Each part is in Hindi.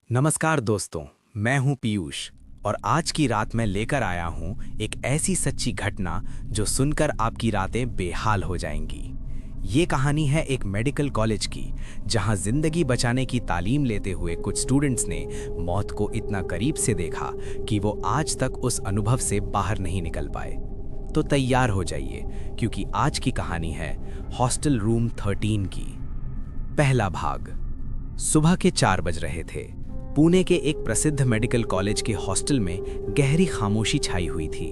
नमस्कार दोस्तों, मैं हूं पीयूष और आज की रात मैं लेकर आया हूं एक ऐसी सच्ची घटना जो सुनकर आपकी रातें बेहाल हो जाएंगी। ये कहानी है एक मेडिकल कॉलेज की, जहां जिंदगी बचाने की तालीम लेते हुए कुछ स्टूडेंट्स ने मौत को इतना करीब से देखा कि वो आज तक उस अनुभव से बाहर नहीं निकल पाए। तो तैयार हो जाइए, क्योंकि आज की कहानी है हॉस्टल रूम 13 की। पहला भाग। सुबह के 4 बज रहे थे। पुणे के एक प्रसिद्ध मेडिकल कॉलेज के हॉस्टल में गहरी खामोशी छाई हुई थी,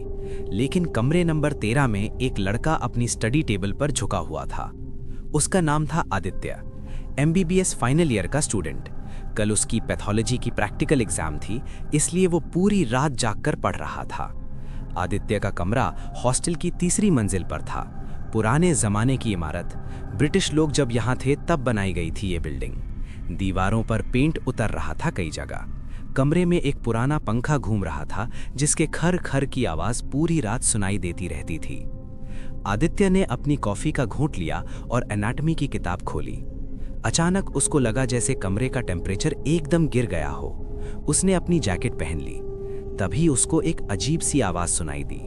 लेकिन कमरे नंबर 13 में एक लड़का अपनी स्टडी टेबल पर झुका हुआ था। उसका नाम था आदित्य, एमबीबीएस फाइनल ईयर का स्टूडेंट। कल उसकी पैथोलॉजी की प्रैक्टिकल एग्जाम थी, इसलिए वो पूरी रात जागकर पढ़ रहा था। आदित्य का कमरा हॉस्टल की तीसरी मंजिल पर था। पुराने जमाने की इमारत, ब्रिटिश लोग जब यहाँ थे तब बनाई गई थी ये बिल्डिंग। दीवारों पर पेंट उतर रहा था कई जगह। कमरे में एक पुराना पंखा घूम रहा था, जिसके खर खर की आवाज पूरी रात सुनाई देती रहती थी। आदित्य ने अपनी कॉफी का घूंट लिया और एनाटॉमी की किताब खोली। अचानक उसको लगा जैसे कमरे का टेम्परेचर एकदम गिर गया हो। उसने अपनी जैकेट पहन ली। तभी उसको एक अजीब सी आवाज सुनाई दी,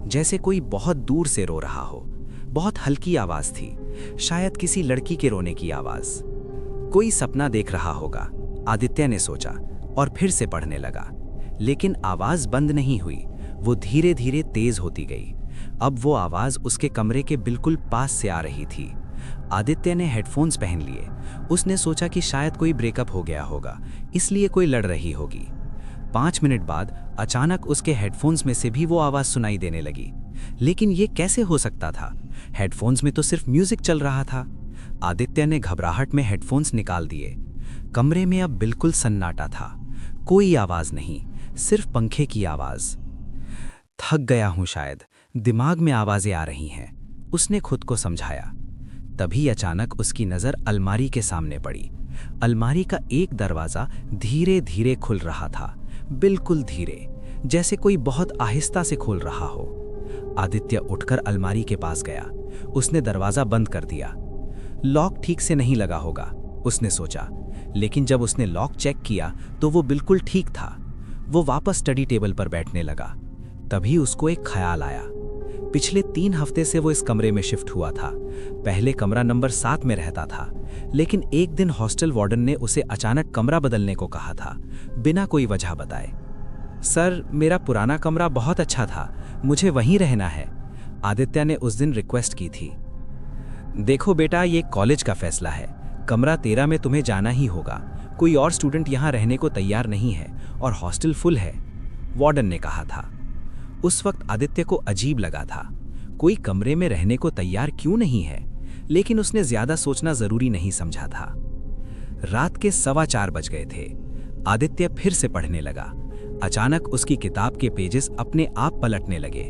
जैसे कोई बहुत दूर से रो रहा हो। बहुत हल्की आवाज थी, शायद किसी लड़की के रोने की आवाज। कोई सपना देख रहा होगा, आदित्य ने सोचा और फिर से पढ़ने लगा। लेकिन आवाज बंद नहीं हुई, वो धीरे धीरे तेज होती गई। अब वो आवाज उसके कमरे के बिल्कुल पास से आ रही थी। आदित्य ने हेडफोन्स पहन लिए। उसने सोचा कि शायद कोई ब्रेकअप हो गया होगा, इसलिए कोई लड़ रही होगी। 5 मिनट बाद अचानक उसके हेडफोन्स में से भी वो आवाज सुनाई देने लगी। लेकिन ये कैसे हो सकता था? हेडफोन्स में तो सिर्फ म्यूजिक चल रहा था। आदित्य ने घबराहट में हेडफोन्स निकाल दिए। कमरे में अब बिल्कुल सन्नाटा था। कोई आवाज नहीं, सिर्फ पंखे की आवाज। थक गया हूं शायद, दिमाग में आवाजें आ रही हैं, उसने खुद को समझाया। तभी अचानक उसकी नजर अलमारी के सामने पड़ी। अलमारी का एक दरवाजा धीरे धीरे खुल रहा था, बिल्कुल धीरे, जैसे कोई बहुत आहिस्ता से खोल रहा हो। आदित्य उठकर अलमारी के पास गया। उसने दरवाजा बंद कर दिया। लॉक ठीक से नहीं लगा होगा, उसने सोचा। लेकिन जब उसने लॉक चेक किया तो वो बिल्कुल ठीक था। वो वापस स्टडी टेबल पर बैठने लगा। तभी उसको एक ख्याल आया। पिछले 3 हफ्ते से वो इस कमरे में शिफ्ट हुआ था। पहले कमरा नंबर 7 में रहता था, लेकिन एक दिन हॉस्टल वार्डन ने उसे अचानक कमरा बदलने को कहा था, बिना कोई वजह बताए। सर, मेरा पुराना कमरा बहुत अच्छा था, मुझे वहीं रहना है, आदित्य ने उस दिन रिक्वेस्ट की थी। देखो बेटा, ये कॉलेज का फैसला है। कमरा 13 में तुम्हें जाना ही होगा। कोई और स्टूडेंट यहाँ रहने को तैयार नहीं है और हॉस्टल फुल है, वार्डन ने कहा था। उस वक्त आदित्य को अजीब लगा था, कोई कमरे में रहने को तैयार क्यों नहीं है, लेकिन उसने ज्यादा सोचना जरूरी नहीं समझा था। रात के 4:15 बज गए थे। आदित्य फिर से पढ़ने लगा। अचानक उसकी किताब के पेजेस अपने आप पलटने लगे।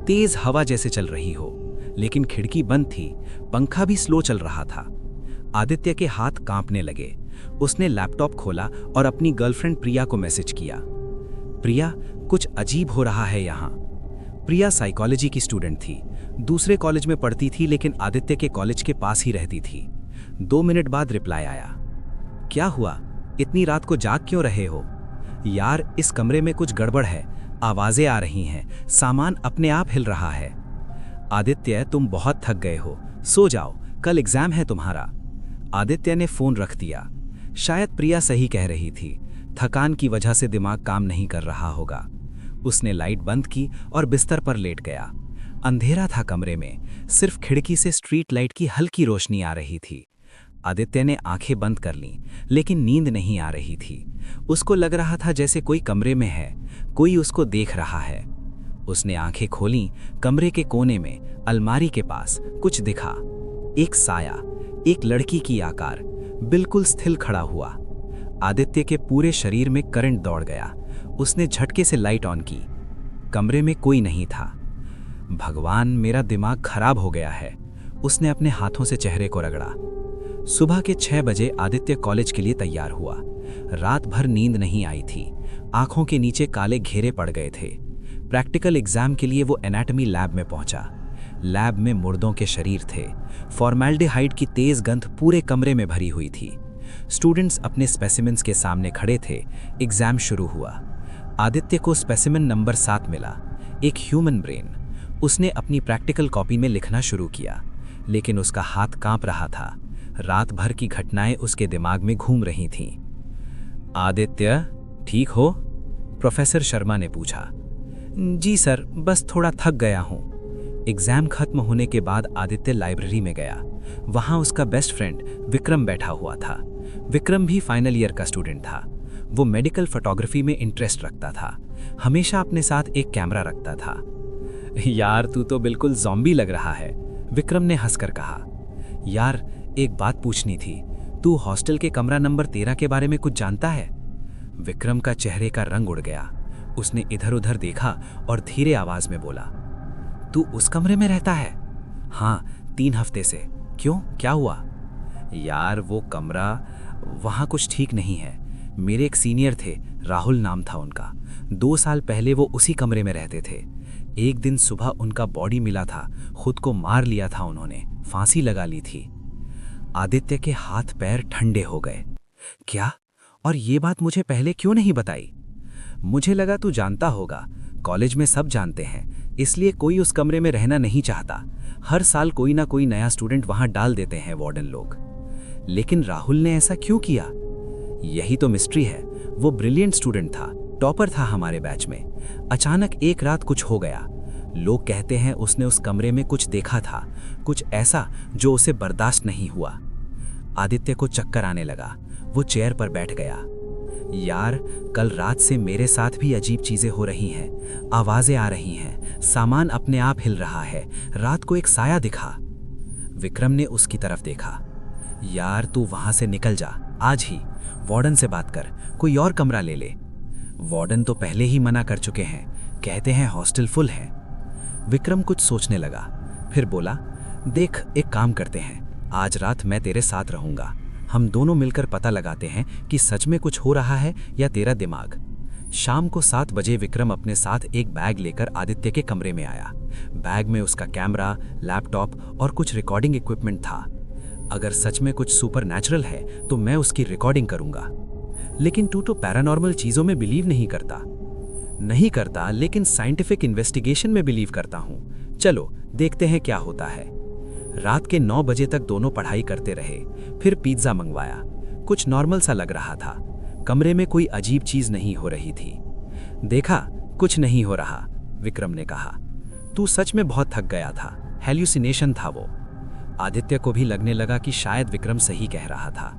तेज हवा जैसे चल रही हो, लेकिन खिड़की बंद थी, पंखा भी स्लो चल रहा था। आदित्य के हाथ कांपने लगे। उसने लैपटॉप खोला और अपनी गर्लफ्रेंड प्रिया को मैसेज किया। प्रिया, कुछ अजीब हो रहा है यहाँ। प्रिया साइकोलॉजी की स्टूडेंट थी, दूसरे कॉलेज में पढ़ती थी, लेकिन आदित्य के कॉलेज के पास ही रहती थी। 2 मिनट बाद रिप्लाई आया। क्या हुआ, इतनी रात को जाग क्यों रहे हो? यार, इस कमरे में कुछ गड़बड़ है, आवाजें आ रही हैं, सामान अपने आप हिल रहा है। आदित्य, तुम बहुत थक गए हो, सो जाओ, कल एग्जाम है तुम्हारा। आदित्य ने फोन रख दिया। शायद प्रिया सही कह रही थी, थकान की वजह से दिमाग काम नहीं कर रहा होगा। उसने लाइट बंद की और बिस्तर पर लेट गया। अंधेरा था कमरे में, सिर्फ खिड़की से स्ट्रीट लाइट की हल्की रोशनी आ रही थी। आदित्य ने आंखें बंद कर लीं, लेकिन नींद नहीं आ रही थी। उसको लग रहा था जैसे कोई कमरे में है, कोई उसको देख रहा है। उसने आंखें खोलीं। कमरे के कोने में अलमारी के पास कुछ दिखा। एक साया, एक लड़की की आकार, बिल्कुल स्थिर खड़ा हुआ। आदित्य के पूरे शरीर में करंट दौड़ गया। उसने झटके से लाइट ऑन की। कमरे में कोई नहीं था। भगवान, मेरा दिमाग खराब हो गया है, उसने अपने हाथों से चेहरे को रगड़ा। सुबह के 6 बजे आदित्य कॉलेज के लिए तैयार हुआ। रात भर नींद नहीं आई थी, आंखों के नीचे काले घेरे पड़ गए थे। प्रैक्टिकल एग्जाम के लिए वो एनाटॉमी लैब में पहुंचा। लैब में मुर्दों के शरीर थे। फॉर्मेल्डिहाइड की तेज गंध पूरे कमरे में भरी हुई थी। स्टूडेंट्स अपने स्पेसिमेंस के सामने खड़े थे। एग्जाम शुरू हुआ। आदित्य को स्पेसिमेन नंबर 7 मिला, एक ह्यूमन ब्रेन। उसने अपनी प्रैक्टिकल कॉपी में लिखना शुरू किया, लेकिन उसका हाथ कांप रहा था। रात भर की घटनाएं उसके दिमाग में घूम रही थीं। आदित्य, ठीक हो? प्रोफेसर शर्मा ने पूछा। जी सर, बस थोड़ा थक गया हूँ। एग्जाम खत्म होने के बाद आदित्य लाइब्रेरी में गया। वहाँ उसका बेस्ट फ्रेंड विक्रम बैठा हुआ था। विक्रम भी फाइनल ईयर का स्टूडेंट था। वो मेडिकल फोटोग्राफी में इंटरेस्ट रखता था। हमेशा अपने साथ एक कैमरा रखता था। यार, तू तो बिल्कुल ज़ॉम्बी लग रहा है, विक्रम ने हंसकर कहा। यार, एक बात पूछनी थी। तू हॉस्टल के कमरा नंबर 13 के बारे में कुछ जानता है? विक्रम का चेहरे का रंग उड़ गया। उसने इधर उधर देखा और धीरे आवाज में बोला, तू उस कमरे में रहता है? हाँ, 3 हफ्ते से। क्यों, क्या हुआ? यार, वो कमरा, वहाँ कुछ ठीक नहीं है। मेरे एक सीनियर थे, राहुल नाम था उनका। 2 साल पहले वो उसी कमरे में रहते थे। एक दिन सुबह उनका बॉडी मिला था। खुद को मार लिया था उन्होंने, फांसी लगा ली थी। आदित्य के हाथ पैर ठंडे हो गए। क्या? और ये बात मुझे पहले क्यों नहीं बताई? मुझे लगा तू जानता होगा। कॉलेज में सब जानते हैं, इसलिए कोई उस कमरे में रहना नहीं चाहता। हर साल कोई ना कोई नया स्टूडेंट वहां डाल देते हैं वार्डन लोग। लेकिन राहुल ने ऐसा क्यों किया? यही तो मिस्ट्री है। वो ब्रिलियंट स्टूडेंट था, टॉपर था हमारे बैच में। अचानक एक रात कुछ हो गया। लोग कहते हैं उसने उस कमरे में कुछ देखा था, कुछ ऐसा जो उसे बर्दाश्त नहीं हुआ। आदित्य को चक्कर आने लगा। वो चेयर पर बैठ गया। यार, कल रात से मेरे साथ भी अजीब चीजें हो रही हैं। आवाजें आ रही हैं, सामान अपने आप हिल रहा है। रात को एक साया दिखा। विक्रम ने उसकी तरफ देखा। यार, तू वहां से निकल जा, आज ही। वार्डन से बात कर, कोई और कमरा ले ले। वार्डन तो पहले ही मना कर चुके हैं, कहते हैं हॉस्टल फुल है। विक्रम कुछ सोचने लगा, फिर बोला, देख, एक काम करते हैं, आज रात मैं तेरे साथ रहूंगा। हम दोनों मिलकर पता लगाते हैं कि सच में कुछ हो रहा है या तेरा दिमाग। शाम को 7 बजे विक्रम अपने साथ एक बैग लेकर आदित्य के कमरे में आया। बैग में उसका कैमरा, लैपटॉप और कुछ रिकॉर्डिंग इक्विपमेंट था। अगर सच में कुछ सुपर नेचुरल है तो मैं उसकी रिकॉर्डिंग करूंगा। लेकिन तू तो पैरानॉर्मल चीजों में बिलीव नहीं करता, लेकिन साइंटिफिक इन्वेस्टिगेशन में बिलीव करता हूं। चलो देखते हैं क्या होता है। रात के 9 बजे तक दोनों पढ़ाई करते रहे। फिर पिज्जा मंगवाया। कुछ नॉर्मल सा लग रहा था। कमरे में कोई अजीब चीज नहीं हो रही थी। देखा, कुछ नहीं हो रहा, विक्रम ने कहा। तू सच में बहुत थक गया था, हेल्यूसिनेशन था वो। आदित्य को भी लगने लगा कि शायद विक्रम सही कह रहा था।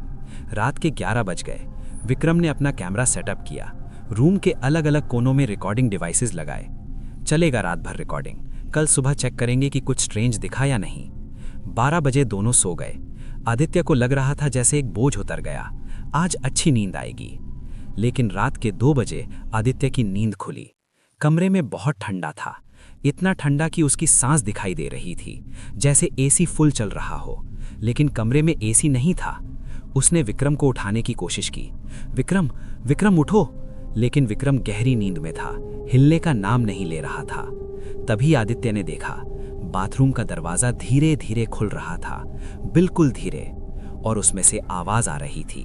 रात के 11 बज गए। विक्रम ने अपना कैमरा सेटअप किया। रूम के अलग अलग कोनों में रिकॉर्डिंग डिवाइसेस लगाए। चलेगा रात भर रिकॉर्डिंग, कल सुबह चेक करेंगे कि कुछ स्ट्रेंज दिखा या नहीं। 12 बजे दोनों सो गए। आदित्य को लग रहा था जैसे एक बोझ उतर गया, आज अच्छी नींद आएगी। लेकिन रात के 2 बजे आदित्य की नींद खुली। कमरे में बहुत ठंडा था, इतना ठंडा कि उसकी सांस दिखाई दे रही थी, जैसे एसी फुल चल रहा हो। लेकिन कमरे में एसी नहीं था। उसने विक्रम को उठाने की कोशिश की। विक्रम, विक्रम उठो। लेकिन विक्रम गहरी नींद में था, हिलने का नाम नहीं ले रहा था। तभी आदित्य ने देखा, बाथरूम का दरवाजा धीरे धीरे खुल रहा था, बिल्कुल धीरे, और उसमें से आवाज आ रही थी,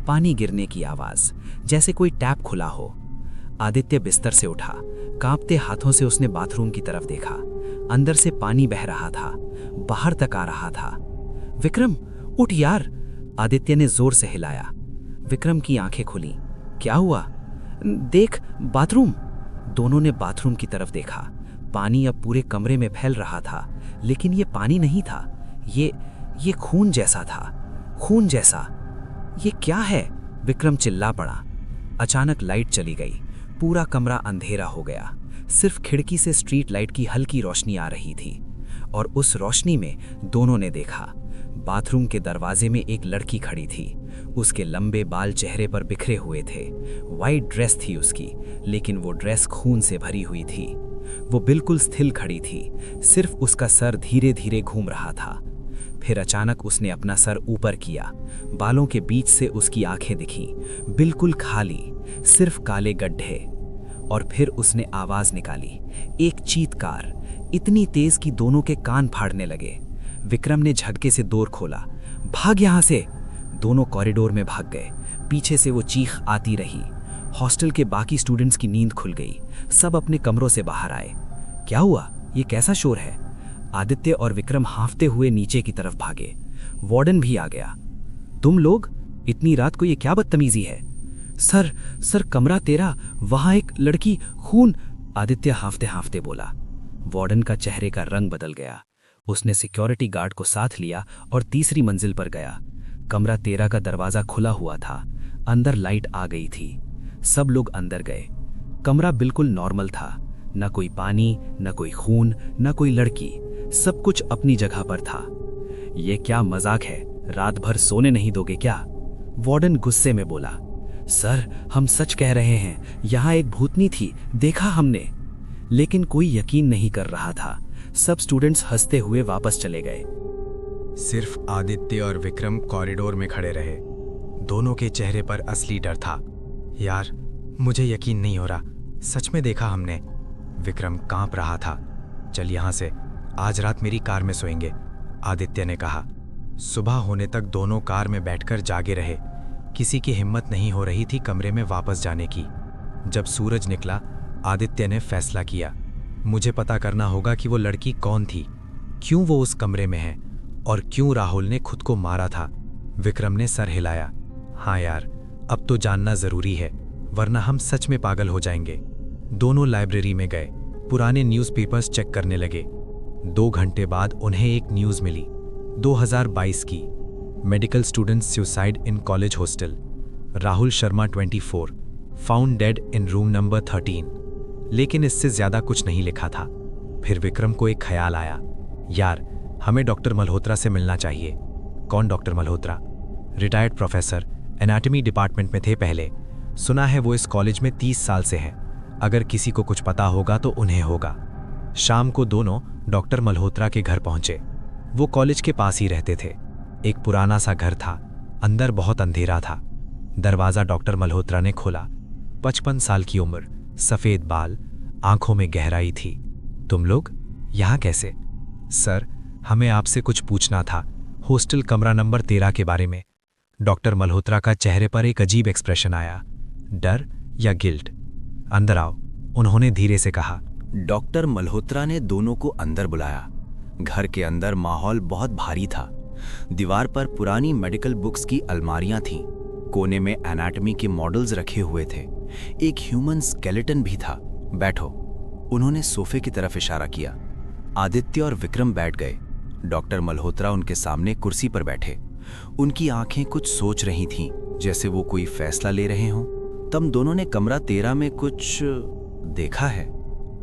पानी गिरने की आवाज, जैसे कोई टैप खुला हो। आदित्य बिस्तर से उठा। कांपते हाथों से उसने बाथरूम की तरफ देखा। अंदर से पानी बह रहा था, बाहर तक आ रहा था। विक्रम, उठ यार, आदित्य ने जोर से हिलाया। विक्रम की आंखें खुली। क्या हुआ? देख, बाथरूम। दोनों ने बाथरूम की तरफ देखा। पानी अब पूरे कमरे में फैल रहा था, लेकिन ये पानी नहीं था, ये खून जैसा था, खून जैसा। ये क्या है? विक्रम चिल्ला पड़ा। अचानक लाइट चली गई। पूरा कमरा अंधेरा हो गया। सिर्फ खिड़की से स्ट्रीट लाइट की हल्की रोशनी आ रही थी, और उस रोशनी में दोनों ने देखा, बाथरूम के दरवाजे में एक लड़की खड़ी थी। उसके लंबे बाल चेहरे पर बिखरे हुए थे। वाइट ड्रेस थी उसकी, लेकिन वो ड्रेस खून से भरी हुई थी। वो बिल्कुल स्थिर खड़ी थी, सिर्फ उसका सर धीरे धीरे घूम रहा था। फिर अचानक उसने अपना सर ऊपर किया। बालों के बीच से उसकी आंखें दिखीं, बिल्कुल खाली, सिर्फ काले गड्ढे। और फिर उसने आवाज निकाली, एक चीत्कार, इतनी तेज कि दोनों के कान फाड़ने लगे। विक्रम ने झटके से डोर खोला। भाग यहां से, दोनों कॉरिडोर में भाग गए। पीछे से वो चीख आती रही। हॉस्टल के बाकी स्टूडेंट्स की नींद खुल गई। सब अपने कमरों से बाहर आए। क्या हुआ? ये कैसा शोर है? आदित्य और विक्रम हांफते हुए नीचे की तरफ भागे। वार्डन भी आ गया। तुम लोग इतनी रात को ये क्या बदतमीजी है? सर कमरा 13, वहां एक लड़की, खून। आदित्य हांफते हांफते बोला। वार्डन का चेहरे का रंग बदल गया। उसने सिक्योरिटी गार्ड को साथ लिया और तीसरी मंजिल पर गया। कमरा 13 का दरवाजा खुला हुआ था। अंदर लाइट आ गई थी। सब लोग अंदर गए। कमरा बिल्कुल नॉर्मल था। न कोई पानी, न कोई खून, न कोई लड़की। सब कुछ अपनी जगह पर था। ये क्या मजाक है? रात भर सोने नहीं दोगे क्या? वार्डन गुस्से में बोला। सर, हम सच कह रहे हैं, यहाँ एक भूतनी थी, देखा हमने। लेकिन कोई यकीन नहीं कर रहा था। सब स्टूडेंट्स हंसते हुए वापस चले गए। सिर्फ आदित्य और विक्रम कॉरिडोर में खड़े रहे। दोनों के चेहरे पर असली डर था। यार, मुझे यकीन नहीं हो रहा, सच में देखा हमने। विक्रम कांप रहा था। चल यहाँ से, आज रात मेरी कार में सोएंगे, आदित्य ने कहा। सुबह होने तक दोनों कार में बैठकर जागे रहे। किसी की हिम्मत नहीं हो रही थी कमरे में वापस जाने की। जब सूरज निकला, आदित्य ने फैसला किया, मुझे पता करना होगा कि वो लड़की कौन थी, क्यों वो उस कमरे में है और क्यों राहुल ने खुद को मारा था। विक्रम ने सर हिलाया। हाँ यार, अब तो जानना जरूरी है, वरना हम सच में पागल हो जाएंगे। दोनों लाइब्रेरी में गए, पुराने न्यूज़पेपर्स चेक करने लगे। 2 घंटे बाद उन्हें एक न्यूज़ मिली, 2022 की। Medical students suicide in college hostel. Rahul Sharma 24 found dead in room number 13। लेकिन इससे ज्यादा कुछ नहीं लिखा था। फिर विक्रम को एक ख्याल आया, यार हमें डॉक्टर मल्होत्रा से मिलना चाहिए। कौन doctor Malhotra? Retired professor, anatomy department में थे पहले। सुना है वो इस कॉलेज में 30 साल से हैं। अगर किसी को कुछ पता होगा तो उन्हें होगा। शाम को दोनों डॉक्टर मल्होत्रा के घर पहुंचे। वो कॉलेज के पास ही रहते थे। एक पुराना सा घर था, अंदर बहुत अंधेरा था। दरवाजा डॉक्टर मल्होत्रा ने खोला। 55 साल की उम्र, सफेद बाल, आंखों में गहराई थी। तुम लोग यहाँ कैसे? सर, हमें आपसे कुछ पूछना था, हॉस्टल कमरा नंबर 13 के बारे में। डॉक्टर मल्होत्रा का चेहरे पर एक अजीब एक्सप्रेशन आया, डर या गिल्ट। अंदर आओ, उन्होंने धीरे से कहा। डॉक्टर मल्होत्रा ने दोनों को अंदर बुलाया। घर के अंदर माहौल बहुत भारी था। दीवार पर पुरानी मेडिकल बुक्स की अलमारियां थीं। कोने में एनाटॉमी के मॉडल्स रखे हुए थे। एक ह्यूमन स्केलेटन भी था। बैठो, उन्होंने सोफे की तरफ इशारा किया। आदित्य और विक्रम बैठ गए। डॉक्टर मल्होत्रा उनके सामने कुर्सी पर बैठे। उनकी आंखें कुछ सोच रही थीं, जैसे वो कोई फैसला ले रहे हों। तब दोनों ने कमरा 13 में कुछ देखा है?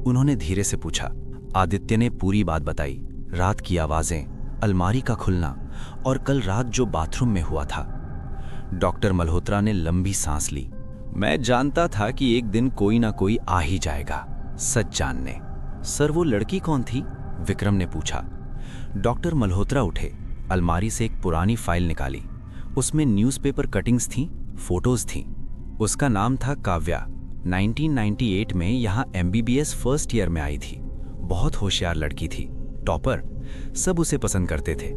उन्होंने धीरे से पूछा। आदित्य ने पूरी बात बताई, रात की आवाजें, अलमारी का खुलना और कल रात जो बाथरूम में हुआ था। डॉक्टर मल्होत्रा ने लंबी सांस ली। मैं जानता था कि एक दिन कोई ना कोई आ ही जाएगा सच जानने। सर, वो लड़की कौन थी? विक्रम ने पूछा। डॉक्टर मल्होत्रा उठे, अलमारी से एक पुरानी फाइल निकाली। उसमें न्यूज़पेपर कटिंग्स थीं, फोटोज थीं। उसका नाम था काव्या। 1998 में यहाँ MBBS फर्स्ट ईयर में आई थी। बहुत होशियार लड़की थी, टॉपर। सब उसे पसंद करते थे।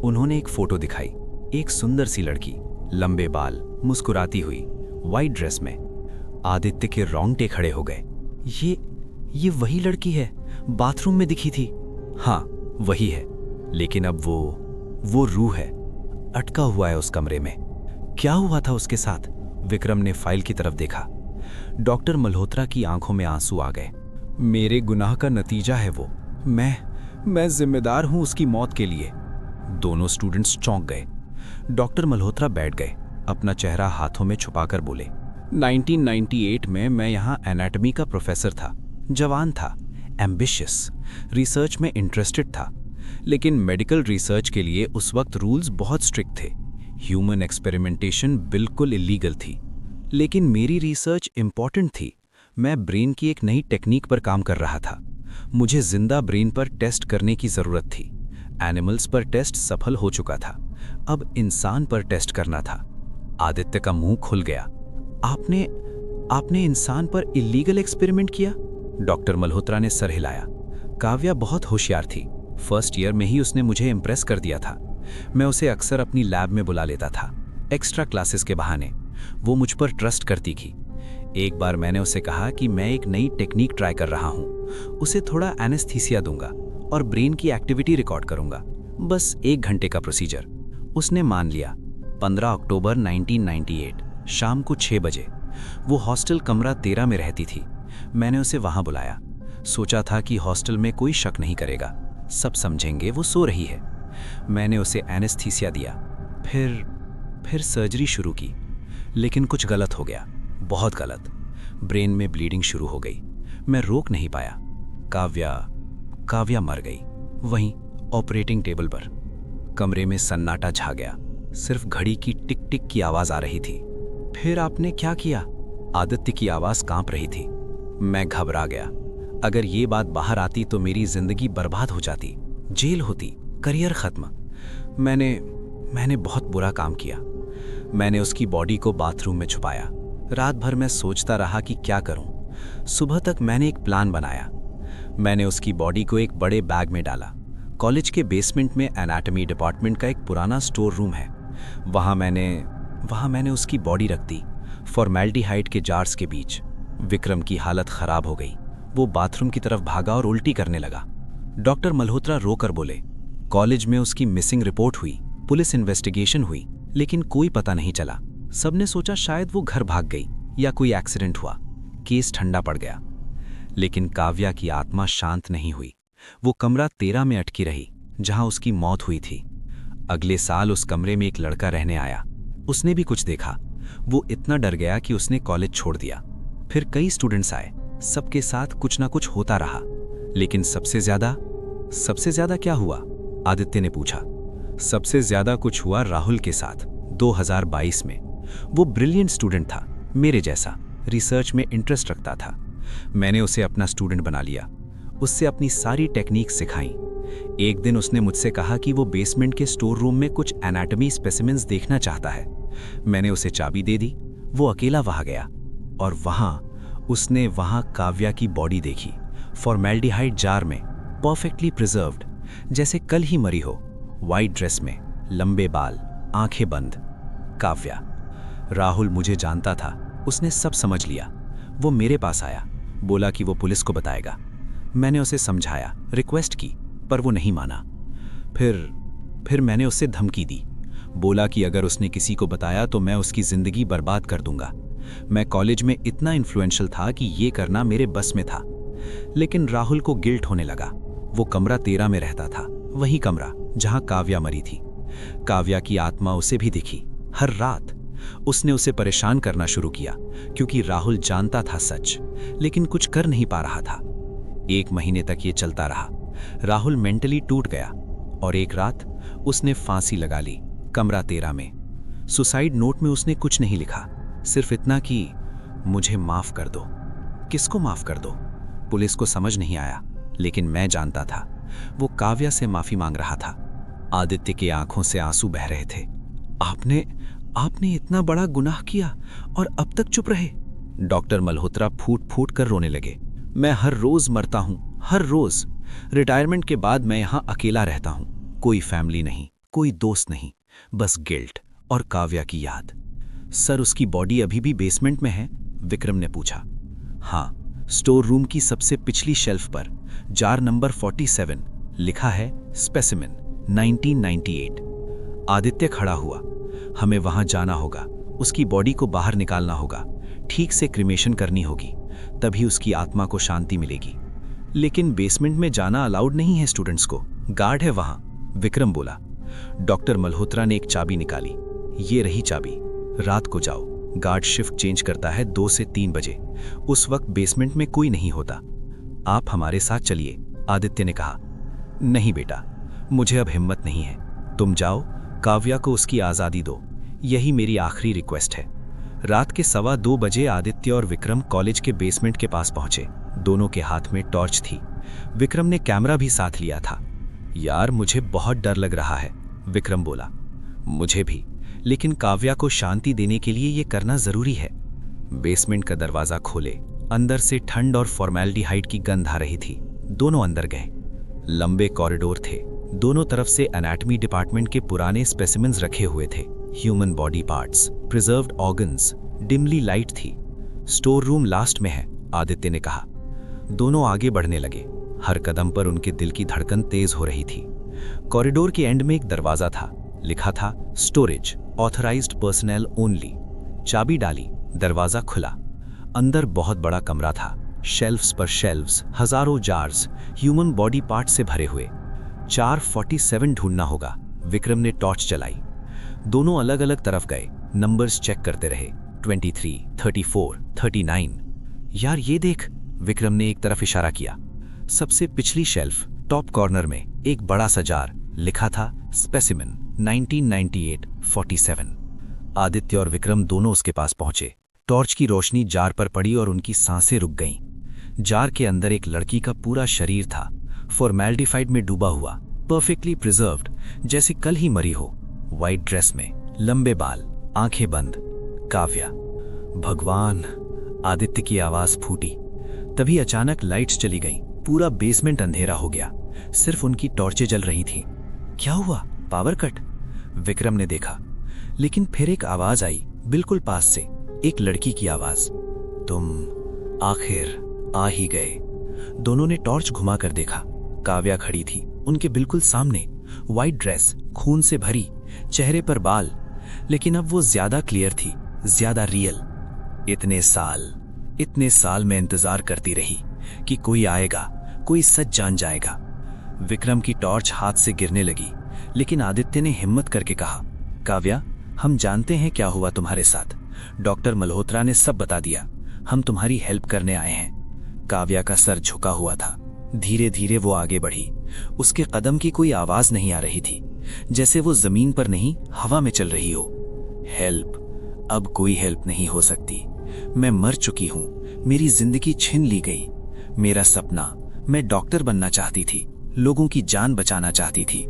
उन्होंने एक फोटो दिखाई, एक सुंदर सी लड़की, लंबे बाल, मुस्कुराती हुई, वाइट ड्रेस में। आदित्य के रोंगटे खड़े हो गए। ये वही लड़की है, बाथरूम में दिखी थी। हाँ, वही है, लेकिन अब वो रूह है, अटका हुआ है उस कमरे में। क्या हुआ था उसके साथ? विक्रम ने फाइल की तरफ देखा। डॉक्टर मल्होत्रा की आंखों में आंसू आ गए। मेरे गुनाह का नतीजा है वो। मैं जिम्मेदार हूं उसकी मौत के लिए। दोनों स्टूडेंट्स चौंक गए। डॉक्टर मल्होत्रा बैठ गए, अपना चेहरा हाथों में छुपाकर बोले, 1998 में मैं यहाँ एनाटॉमी का प्रोफेसर था। जवान था, एम्बिशियस, रिसर्च में इंटरेस्टेड था। लेकिन मेडिकल रिसर्च के लिए उस वक्त रूल्स बहुत स्ट्रिक्ट थे। ह्यूमन एक्सपेरिमेंटेशन बिल्कुल इलीगल थी। लेकिन मेरी रिसर्च इंपॉर्टेंट थी। मैं ब्रेन की एक नई टेक्निक पर काम कर रहा था। मुझे जिंदा ब्रेन पर टेस्ट करने की जरूरत थी। एनिमल्स पर टेस्ट सफल हो चुका था, अब इंसान पर टेस्ट करना था। आदित्य का मुंह खुल गया। आपने इंसान पर इलीगल एक्सपेरिमेंट किया? डॉक्टर मल्होत्रा ने सर हिलाया। काव्या बहुत होशियार थी। फर्स्ट ईयर में ही उसने मुझे इम्प्रेस कर दिया था। मैं उसे अक्सर अपनी लैब में बुला लेता था। एक्स्ट्रा क्लासेस के बहाने। वो मुझ पर ट्रस्ट करती थी। एक बार मैंने उसे कहा कि मैं एक नई टेक्निक ट्राई कर रहा हूँ, उसे थोड़ा एनेस्थीसिया दूंगा और ब्रेन की एक्टिविटी रिकॉर्ड करूंगा, बस 1 घंटे का प्रोसीजर। उसने मान लिया। 15 अक्टूबर 1998 शाम को 6 बजे। वो हॉस्टल कमरा 13 में रहती थी। मैंने उसे वहां बुलाया। सोचा था कि हॉस्टल में कोई शक नहीं करेगा, सब समझेंगे वो सो रही है। मैंने उसे एनेस्थीसिया दिया, फिर सर्जरी शुरू की। लेकिन कुछ गलत हो गया, बहुत गलत। ब्रेन में ब्लीडिंग शुरू हो गई। मैं रोक नहीं पाया। काव्या मर गई, वहीं ऑपरेटिंग टेबल पर। कमरे में सन्नाटा छा गया, सिर्फ घड़ी की टिक टिक की आवाज आ रही थी। फिर आपने क्या किया? आदित्य की आवाज कांप रही थी। मैं घबरा गया। अगर ये बात बाहर आती तो मेरी जिंदगी बर्बाद हो जाती, जेल होती, करियर खत्म। मैंने बहुत बुरा काम किया। मैंने उसकी बॉडी को बाथरूम में छुपाया। रात भर मैं सोचता रहा कि क्या करूं। सुबह तक मैंने एक प्लान बनाया। मैंने उसकी बॉडी को एक बड़े बैग में डाला। कॉलेज के बेसमेंट में एनाटॉमी डिपार्टमेंट का एक पुराना स्टोर रूम है, वहां मैंने उसकी बॉडी रख दी, फॉर्मेल्डिहाइड के जार्स के बीच। विक्रम की हालत खराब हो गई। वो बाथरूम की तरफ भागा और उल्टी करने लगा। डॉक्टर मल्होत्रा रोकर बोले, कॉलेज में उसकी मिसिंग रिपोर्ट हुई, पुलिस इन्वेस्टिगेशन हुई, लेकिन कोई पता नहीं चला। सबने सोचा शायद वो घर भाग गई या कोई एक्सीडेंट हुआ। केस ठंडा पड़ गया। लेकिन काव्या की आत्मा शांत नहीं हुई। वो कमरा 13 में अटकी रही, जहां उसकी मौत हुई थी। अगले साल उस कमरे में एक लड़का रहने आया। उसने भी कुछ देखा। वो इतना डर गया कि उसने कॉलेज छोड़ दिया। फिर कई स्टूडेंट्स आए, सबके साथ कुछ ना कुछ होता रहा। लेकिन सबसे ज्यादा क्या हुआ? आदित्य ने पूछा। सबसे ज्यादा कुछ हुआ राहुल के साथ 2022 में। वो ब्रिलियंट स्टूडेंट था, मेरे जैसा, रिसर्च में इंटरेस्ट रखता था। मैंने उसे अपना स्टूडेंट बना लिया, उससे अपनी सारी टेक्निक सिखाई। एक दिन उसने मुझसे कहा कि वो बेसमेंट के स्टोर रूम में कुछ एनाटॉमी स्पेसिमेंस देखना चाहता है। मैंने उसे चाबी दे दी। वो अकेला वहां गया और उसने वहां काव्या की बॉडी देखी, फॉर्मेल्डिहाइड जार में, परफेक्टली प्रिजर्व्ड, जैसे कल ही मरी हो। वाइट ड्रेस में, लंबे बाल, आंखें बंद। काव्या। राहुल मुझे जानता था, उसने सब समझ लिया। वो मेरे पास आया, बोला कि वो पुलिस को बताएगा। मैंने उसे समझाया, रिक्वेस्ट की, पर वो नहीं माना। फिर मैंने उससे धमकी दी। बोला कि अगर उसने किसी को बताया तो मैं उसकी जिंदगी बर्बाद कर दूंगा। मैं कॉलेज में इतना इन्फ्लुएंशियल था कि ये करना मेरे बस में था। लेकिन राहुल को गिल्ट होने लगा। वो कमरा 13 में रहता था, वही कमरा जहां काव्या मरी थी। काव्या की आत्मा उसे भी दिखी हर रात। उसने उसे परेशान करना शुरू किया, क्योंकि राहुल जानता था सच, लेकिन कुछ कर नहीं पा रहा था। 1 महीने तक ये चलता रहा। राहुल मेंटली टूट गया और एक रात उसने फांसी लगा ली, कमरा 13 में। सुसाइड नोट में उसने कुछ नहीं लिखा, सिर्फ इतना कि मुझे माफ कर दो। किसको माफ कर दो? पुलिस को समझ नहीं आया, लेकिन मैं जानता था वो काव्या से माफी मांग रहा था। आदित्य की आंखों से आंसू बह रहे थे। आपने इतना बड़ा गुनाह किया और अब तक चुप रहे? डॉक्टर मल्होत्रा फूट फूट कर रोने लगे। मैं हर रोज मरता हूं, हर रोज। रिटायरमेंट के बाद मैं यहां अकेला रहता हूं, कोई फैमिली नहीं, कोई दोस्त नहीं, बस गिल्ट और काव्या की याद। सर, उसकी बॉडी अभी भी बेसमेंट में है? विक्रम ने पूछा। हाँ, स्टोर रूम की सबसे पिछली शेल्फ पर, जार नंबर 47, लिखा है स्पेसिमेन 1998। आदित्य खड़ा हुआ। हमें वहां जाना होगा, उसकी बॉडी को बाहर निकालना होगा, ठीक से क्रिमेशन करनी होगी, तभी उसकी आत्मा को शांति मिलेगी। लेकिन बेसमेंट में जाना अलाउड नहीं है स्टूडेंट्स को, गार्ड है वहां, विक्रम बोला। डॉक्टर मल्होत्रा ने एक चाबी निकाली। ये रही चाबी। रात को जाओ, गार्ड शिफ्ट चेंज करता है 2 से 3 बजे। उस वक्त बेसमेंट में कोई नहीं होता। आप हमारे साथ चलिए, आदित्य ने कहा। नहीं बेटा, मुझे अब हिम्मत नहीं है। तुम जाओ, काव्या को उसकी आज़ादी दो, यही मेरी आखिरी रिक्वेस्ट है। रात के 1:15 बजे आदित्य और विक्रम कॉलेज के बेसमेंट के पास पहुंचे। दोनों के हाथ में टॉर्च थी। विक्रम ने कैमरा भी साथ लिया था। यार, मुझे बहुत डर लग रहा है, विक्रम बोला। मुझे भी, लेकिन काव्या को शांति देने के लिए ये करना जरूरी है। बेसमेंट का दरवाजा खोले। अंदर से ठंड और फॉर्मेल्डिहाइड की गंध आ रही थी। दोनों अंदर गए। लंबे कॉरिडोर थे, दोनों तरफ से एनाटॉमी डिपार्टमेंट के पुराने स्पेसिमेंस रखे हुए थे। Human body parts, preserved organs, dimly light थी। स्टोर रूम लास्ट में है, आदित्य ने कहा। दोनों आगे बढ़ने लगे। हर कदम पर उनके दिल की धड़कन तेज हो रही थी। कॉरिडोर के एंड में एक दरवाजा था, लिखा था स्टोरेज, ऑथराइज्ड पर्सनल ओनली। चाबी डाली, दरवाजा खुला। अंदर बहुत बड़ा कमरा था, शेल्फ्स पर शेल्फ्स, हजारों जार्स, ह्यूमन बॉडी पार्ट से भरे हुए। 447 ढूंढना होगा। विक्रम ने टॉर्च चलाई। दोनों अलग अलग तरफ गए, नंबर्स चेक करते रहे। 23, 34, 39। यार ये देख, विक्रम ने एक तरफ इशारा किया। सबसे पिछली शेल्फ, टॉप कॉर्नर में एक बड़ा सा जार, लिखा था स्पेसिमेन 1998, 47। आदित्य और विक्रम दोनों उसके पास पहुंचे। टॉर्च की रोशनी जार पर पड़ी और उनकी सांसें रुक गईं। जार के अंदर एक लड़की का पूरा शरीर था, फॉर्मेल्डिफाइड में डूबा हुआ, परफेक्टली प्रिजर्व्ड, जैसे कल ही मरी हो। व्हाइट ड्रेस में, लंबे बाल, आंखें बंद। काव्या। भगवान, आदित्य की आवाज फूटी। तभी अचानक लाइट्स चली गईं। पूरा बेसमेंट अंधेरा हो गया, सिर्फ उनकी टॉर्चें जल रही थीं। क्या हुआ? Power cut? विक्रम ने देखा, लेकिन फिर एक आवाज आई बिल्कुल पास से, एक लड़की की आवाज। तुम आखिर आ ही गए। दोनों ने टॉर्च घुमाकर देखा। काव्या खड़ी थी उनके बिल्कुल सामने, व्हाइट ड्रेस, खून से भरी, चेहरे पर बाल, लेकिन अब वो ज्यादा क्लियर थी, ज्यादा रियल। इतने साल मैं इंतजार करती रही कि कोई आएगा, कोई सच जान जाएगा। विक्रम की टॉर्च हाथ से गिरने लगी, लेकिन आदित्य ने हिम्मत करके कहा, काव्या, हम जानते हैं क्या हुआ तुम्हारे साथ। डॉक्टर मल्होत्रा ने सब बता दिया। हम तुम्हारी हेल्प करने आए हैं। काव्या का सर झुका हुआ था। धीरे धीरे वो आगे बढ़ी। उसके कदम की कोई आवाज नहीं आ रही थी, जैसे वो जमीन पर नहीं, हवा में चल रही हो। हेल्प? अब कोई हेल्प नहीं हो सकती। मैं मर चुकी हूं, मेरी जिंदगी छीन ली गई। मेरा सपना, मैं डॉक्टर बनना चाहती थी, लोगों की जान बचाना चाहती थी,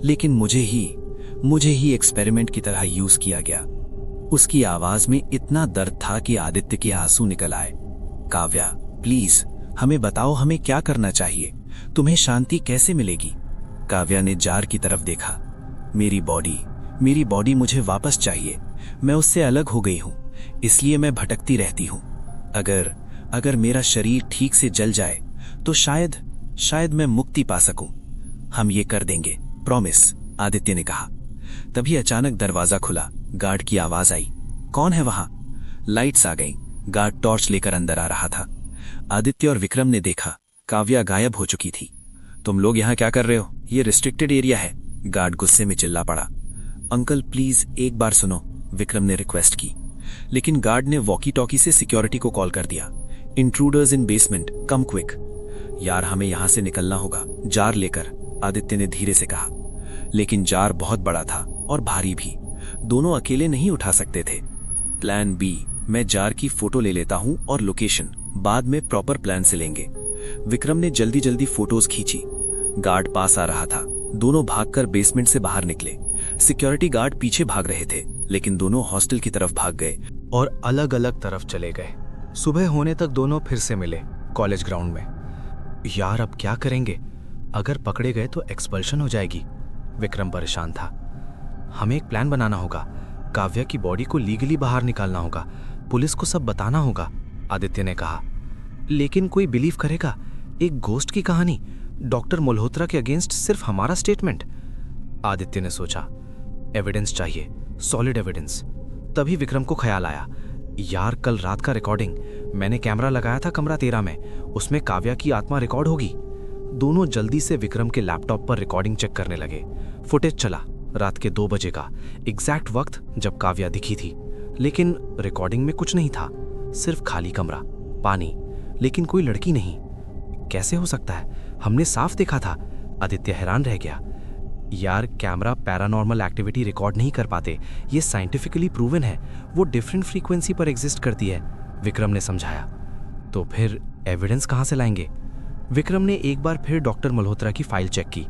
लेकिन मुझे ही एक्सपेरिमेंट की तरह यूज किया गया। उसकी आवाज में इतना दर्द था कि आदित्य के आंसू निकल आए। काव्या, प्लीज हमें बताओ, हमें क्या करना चाहिए? तुम्हें शांति कैसे मिलेगी? काव्या ने जार की तरफ देखा। मेरी बॉडी मुझे वापस चाहिए। मैं उससे अलग हो गई हूं, इसलिए मैं भटकती रहती हूं। अगर मेरा शरीर ठीक से जल जाए तो शायद मैं मुक्ति पा सकूं। हम ये कर देंगे, प्रॉमिस, आदित्य ने कहा। तभी अचानक दरवाजा खुला। गार्ड की आवाज आई, कौन है वहां? लाइट्स आ गईं। गार्ड टॉर्च लेकर अंदर आ रहा था। आदित्य और विक्रम ने देखा, काव्या गायब हो चुकी थी। तुम लोग यहाँ क्या कर रहे हो? ये रिस्ट्रिक्टेड एरिया है। गार्ड गुस्से में चिल्ला पड़ा। अंकल प्लीज एक बार सुनो, विक्रम ने रिक्वेस्ट की, लेकिन गार्ड ने वॉकी टॉकी से सिक्योरिटी को कॉल कर दिया। इंट्रूडर्स इन बेसमेंट, कम क्विक। यार हमें यहां से निकलना होगा, जार लेकर, आदित्य ने धीरे से कहा। लेकिन जार बहुत बड़ा था और भारी भी, दोनों अकेले नहीं उठा सकते थे। प्लान बी, मैं जार की फोटो ले लेता हूं और लोकेशन बाद में प्रॉपर प्लान से लेंगे। विक्रम ने जल्दी जल्दी फोटोज खींची। गार्ड पास आ रहा था। दोनों भागकर बेसमेंट से बाहर निकले। सिक्योरिटी गार्ड पीछे भाग रहे थे, लेकिन दोनों हॉस्टल की तरफ भाग गए और अलग अलग तरफ चले गए। सुबह होने तक दोनों फिर से मिले कॉलेज ग्राउंड में। यार अब क्या करेंगे? अगर पकड़े गए तो एक्सपल्शन हो जाएगी। विक्रम परेशान था। हमें एक प्लान बनाना होगा। काव्या की बॉडी को लीगली बाहर निकालना होगा। पुलिस को सब बताना होगा, आदित्य ने कहा। लेकिन कोई बिलीव करेगा? एक घोस्ट की कहानी, डॉक्टर मल्होत्रा के अगेंस्ट सिर्फ हमारा स्टेटमेंट। आदित्य ने सोचा, एविडेंस चाहिए, सॉलिड एविडेंस। तभी विक्रम को ख्याल आया, यार कल रात का रिकॉर्डिंग, मैंने कैमरा लगाया था कमरा 13 में, उसमें काव्या की आत्मा रिकॉर्ड होगी। दोनों जल्दी से विक्रम के लैपटॉप पर रिकॉर्डिंग चेक करने लगे। फुटेज चला रात के 2 बजे का, एग्जैक्ट वक्त जब काव्या दिखी थी। लेकिन रिकॉर्डिंग में कुछ नहीं था, सिर्फ खाली कमरा, पानी, लेकिन कोई लड़की नहीं। कैसे हो सकता है? हमने साफ देखा था। आदित्य हैरान रह गया। यार कैमरा पैरानॉर्मल एक्टिविटी रिकॉर्ड नहीं कर पाते, ये साइंटिफिकली प्रूवन है। वो डिफरेंट फ्रीक्वेंसी पर एग्जिस्ट करती है, विक्रम ने समझाया। तो फिर एविडेंस कहां से लाएंगे? विक्रम ने एक बार फिर डॉक्टर मल्होत्रा की फाइल चेक की।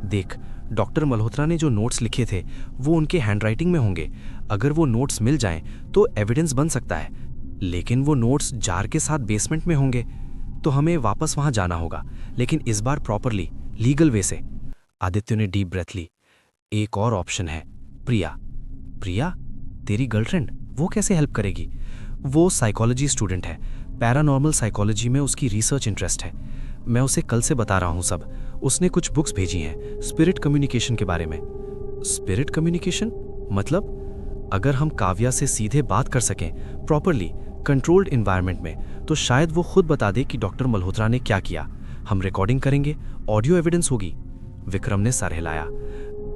देख, डॉक्टर मल्होत्रा ने जो नोट्स लिखे थे वो उनके हैंडराइटिंग में होंगे। अगर वो नोट्स मिल जाएं तो एविडेंस बन सकता है। लेकिन वो नोट्स जार के साथ बेसमेंट में होंगे, तो हमें वापस वहां जाना होगा, लेकिन इस बार प्रॉपरली, लीगल वे से। आदित्य ने डीप ब्रेथ ली। एक और ऑप्शन है, प्रिया। प्रिया, तेरी गर्लफ्रेंड, वो कैसे हेल्प करेगी? वो साइकोलॉजी स्टूडेंट है, पैरानॉर्मल साइकोलॉजी में उसकी रिसर्च इंटरेस्ट है। मैं उसे कल से बता रहा हूँ सब। उसने कुछ बुक्स भेजी हैं स्पिरिट कम्युनिकेशन के बारे में। स्पिरिट कम्युनिकेशन मतलब? अगर हम काव्या से सीधे बात कर सकें प्रॉपरली कंट्रोल्ड इन्वायरमेंट में, तो शायद वो खुद बता दे कि डॉक्टर मल्होत्रा ने क्या किया। हम रिकॉर्डिंग करेंगे, ऑडियो एविडेंस होगी। विक्रम ने सर हिलाया।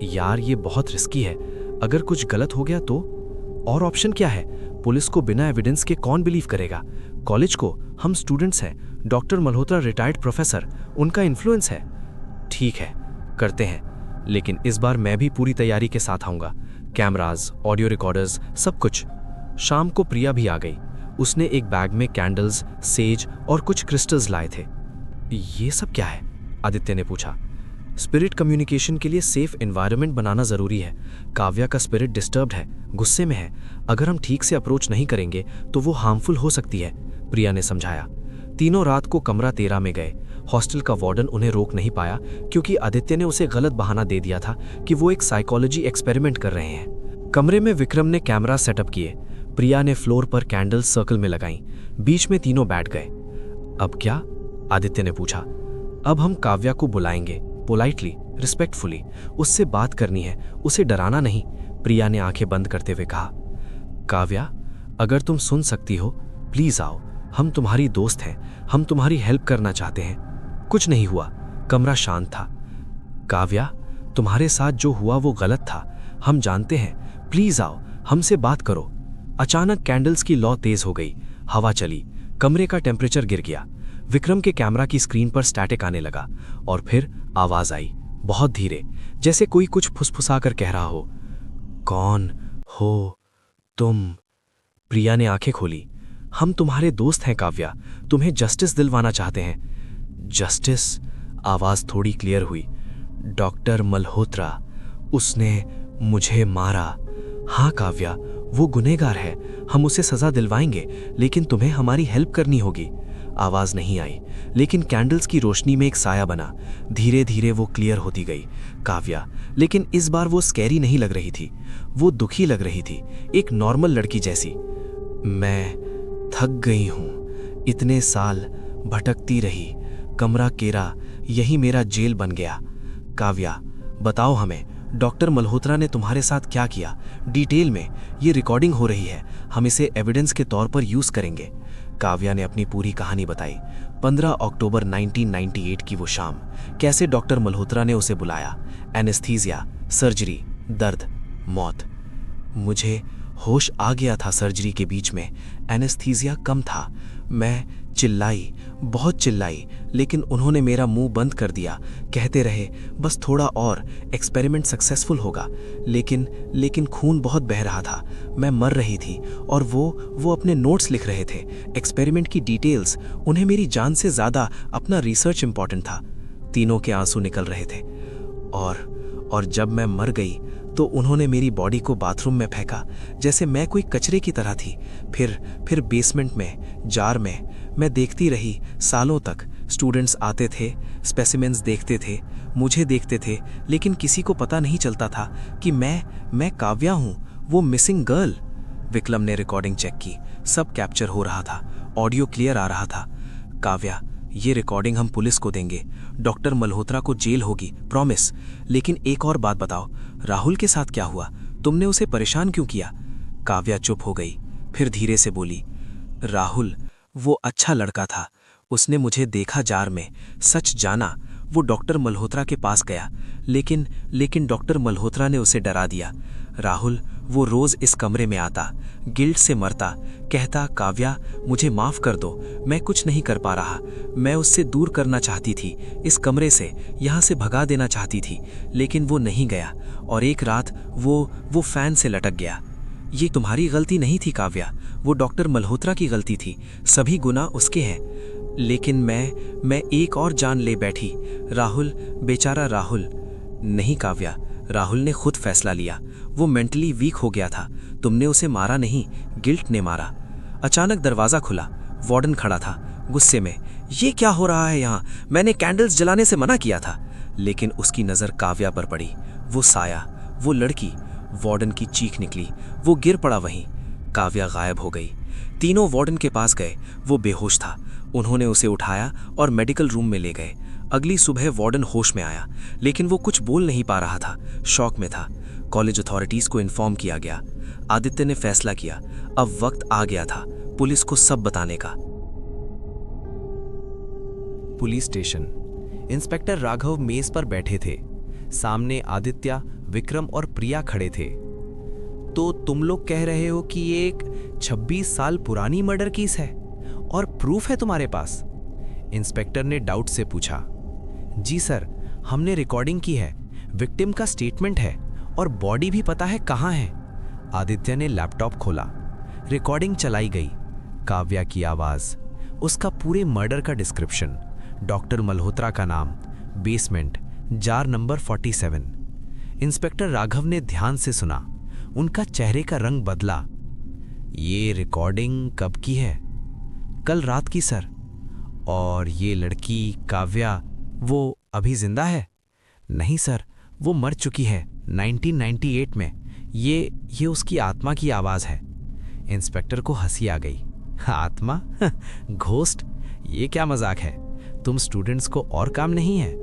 यार ये बहुत रिस्की है, अगर कुछ गलत हो गया तो? और ऑप्शन क्या है? पुलिस को बिना एविडेंस के कौन बिलीव करेगा? कॉलेज को? हम स्टूडेंट्स हैं, डॉक्टर मल्होत्रा रिटायर्ड प्रोफेसर, उनका इन्फ्लुएंस है। ठीक है, करते हैं, लेकिन इस बार मैं भी पूरी तैयारी के साथ आऊंगा। कैमरास, ऑडियो रिकॉर्डर्स, सब कुछ। शाम को प्रिया भी आ गई। उसने एक बैग में कैंडल्स, सेज और कुछ क्रिस्टल्स लाए थे। ये सब क्या है? आदित्य ने पूछा। स्पिरिट कम्युनिकेशन के लिए सेफ एनवायरनमेंट बनाना जरूरी है। काव्या का स्पिरिट डिस्टर्ब्ड है, गुस्से में है। अगर हम ठीक से अप्रोच नहीं करेंगे तो वो हार्मफुल हो सकती है, प्रिया ने समझाया। तीनों रात को कमरा 13 में गए। हॉस्टल का वार्डन उन्हें रोक नहीं पाया क्योंकि आदित्य ने उसे गलत बहाना दे दिया था कि वो एक साइकोलॉजी एक्सपेरिमेंट कर रहे हैं। कमरे में विक्रम ने कैमरा सेटअप किए। प्रिया ने फ्लोर पर कैंडल्स सर्कल में लगाईं। बीच में तीनों बैठ गए। अब क्या? आदित्य ने पूछा। अब हम काव्या को बुलाएंगे, पोलाइटली, रिस्पेक्टफुली। उससे बात करनी है, उसे डराना नहीं, प्रिया ने आंखें बंद करते हुए कहा। काव्या, अगर तुम सुन सकती हो, प्लीज आओ। हम तुम्हारी दोस्त हैं, हम तुम्हारी हेल्प करना चाहते हैं। कुछ नहीं हुआ, कमरा शांत था। काव्या, तुम्हारे साथ जो हुआ वो गलत था, हम जानते हैं। प्लीज आओ, हमसे बात करो। अचानक कैंडल्स की लौ तेज हो गई, हवा चली, कमरे का टेम्परेचर गिर गया। विक्रम के कैमरा की स्क्रीन पर स्टैटिक आने लगा और फिर आवाज आई, बहुत धीरे, जैसे कोई कुछ फुसफुसाकर कह रहा हो। कौन हो तुम? प्रिया ने आंखें खोली। हम तुम्हारे दोस्त हैं काव्या, तुम्हें जस्टिस दिलवाना चाहते हैं। जस्टिस? आवाज थोड़ी क्लियर हुई। डॉक्टर मल्होत्रा, उसने मुझे मारा। हाँ काव्या, वो गुनहगार है, हम उसे सजा दिलवाएंगे, लेकिन तुम्हें हमारी हेल्प करनी होगी। आवाज नहीं आई, लेकिन कैंडल्स की रोशनी में एक साया बना। धीरे धीरे वो क्लियर होती गई। काव्या, लेकिन इस बार वो स्कैरी नहीं लग रही थी, वो दुखी लग रही थी, एक नॉर्मल लड़की जैसी। मैं थक गई हूं, इतने साल भटकती रही, कमरा केरा, यही मेरा जेल बन गया। काव्या, बताओ हमें, डॉक्टर मल्होत्रा ने तुम्हारे साथ क्या किया, डिटेल में। ये रिकॉर्डिंग हो रही है, हम इसे एविडेंस के तौर पर यूज करेंगे। काव्या ने अपनी पूरी कहानी बताई। 15 अक्टूबर 1998 की वो शाम, कैसे डॉक्टर मल्होत्रा ने उसे बुलाया, एनेस्थीसिया, सर्जरी, दर्द, मौत। मुझे होश आ गया था सर्जरी के बीच में, एनेस्थीसिया कम था। मैं चिल्लाई, बहुत चिल्लाई, लेकिन उन्होंने मेरा मुंह बंद कर दिया। कहते रहे बस थोड़ा और, एक्सपेरिमेंट सक्सेसफुल होगा। लेकिन खून बहुत बह रहा था, मैं मर रही थी, और वो अपने नोट्स लिख रहे थे, एक्सपेरिमेंट की डिटेल्स। उन्हें मेरी जान से ज़्यादा अपना रिसर्च इंपॉर्टेंट था। तीनों के आंसू निकल रहे थे। और जब मैं मर गई तो उन्होंने मेरी बॉडी को बाथरूम में फेंका, जैसे मैं कोई कचरे की तरह थी। फिर बेसमेंट में, जार में। मैं देखती रही सालों तक। स्टूडेंट्स आते थे, स्पेसिमेंस देखते थे, मुझे देखते थे, लेकिन किसी को पता नहीं चलता था कि मैं काव्या हूँ, वो मिसिंग गर्ल। विक्रम ने रिकॉर्डिंग चेक की, सब कैप्चर हो रहा था, ऑडियो क्लियर आ रहा था। काव्या, ये रिकॉर्डिंग हम पुलिस को देंगे, डॉक्टर मल्होत्रा को जेल होगी, प्रॉमिस। लेकिन एक और बात बताओ, राहुल के साथ क्या हुआ? तुमने उसे परेशान क्यों किया? काव्या चुप हो गई, फिर धीरे से बोली, राहुल वो अच्छा लड़का था, उसने मुझे देखा जार में, सच जाना। वो डॉक्टर मल्होत्रा के पास गया, लेकिन डॉक्टर मल्होत्रा ने उसे डरा दिया। राहुल वो रोज इस कमरे में आता, गिल्ट से मरता, कहता काव्या मुझे माफ कर दो, मैं कुछ नहीं कर पा रहा। मैं उससे दूर करना चाहती थी, इस कमरे से, यहाँ से भगा देना चाहती थी, लेकिन वो नहीं गया। और एक रात वो फैन से लटक गया। ये तुम्हारी गलती नहीं थी काव्या, वो डॉक्टर मल्होत्रा की गलती थी, सभी गुनाह उसके हैं। लेकिन मैं एक और जान ले बैठी, राहुल, बेचारा राहुल। नहीं काव्या, राहुल ने खुद फैसला लिया, वो मेंटली वीक हो गया था, तुमने उसे मारा नहीं, गिल्ट ने मारा। अचानक दरवाजा खुला, वार्डन खड़ा था, गुस्से में। ये क्या हो रहा है यहाँ? मैंने कैंडल्स जलाने से मना किया था। लेकिन उसकी नज़र काव्या पर पड़ी, वो साया, वो लड़की, वार्डन की चीख निकली। वो गिर पड़ा वहीं। काव्या गायब हो गई। तीनों वार्डन के पास गए। वो बेहोश था। उन्होंने उसे उठाया और मेडिकल रूम में ले गए। अगली सुबह वार्डन होश में आया, लेकिन वो कुछ बोल नहीं पा रहा था, शॉक में था। कॉलेज अथॉरिटीज को इन्फॉर्म किया गया। आदित्य ने फैसला किया, अब वक्त आ गया था पुलिस को सब बताने का। Police station. इंस्पेक्टर राघव मेज पर बैठे थे। सामने आदित्य, विक्रम और प्रिया खड़े थे। तो तुम लोग कह रहे हो कि ये एक 26 साल पुरानी मर्डर केस है और प्रूफ है तुम्हारे पास? इंस्पेक्टर ने डाउट से पूछा। जी सर, हमने रिकॉर्डिंग की है, विक्टिम का स्टेटमेंट है और बॉडी भी पता है कहाँ है। आदित्य ने लैपटॉप खोला। रिकॉर्डिंग चलाई गई। काव्या की आवाज, उसका पूरे मर्डर का डिस्क्रिप्शन, डॉक्टर मल्होत्रा का नाम, basement, jar number 47। Inspector Raghav ने ध्यान से सुना। उनका चेहरे का रंग बदला। ये रिकॉर्डिंग कब की है? कल रात की सर। और ये लड़की काव्या, वो अभी जिंदा है? नहीं सर, वो मर चुकी है 1998 में। ये उसकी आत्मा की आवाज है। इंस्पेक्टर को हंसी आ गई। आत्मा? घोस्ट? ये क्या मजाक है? तुम स्टूडेंट्स को और काम नहीं है?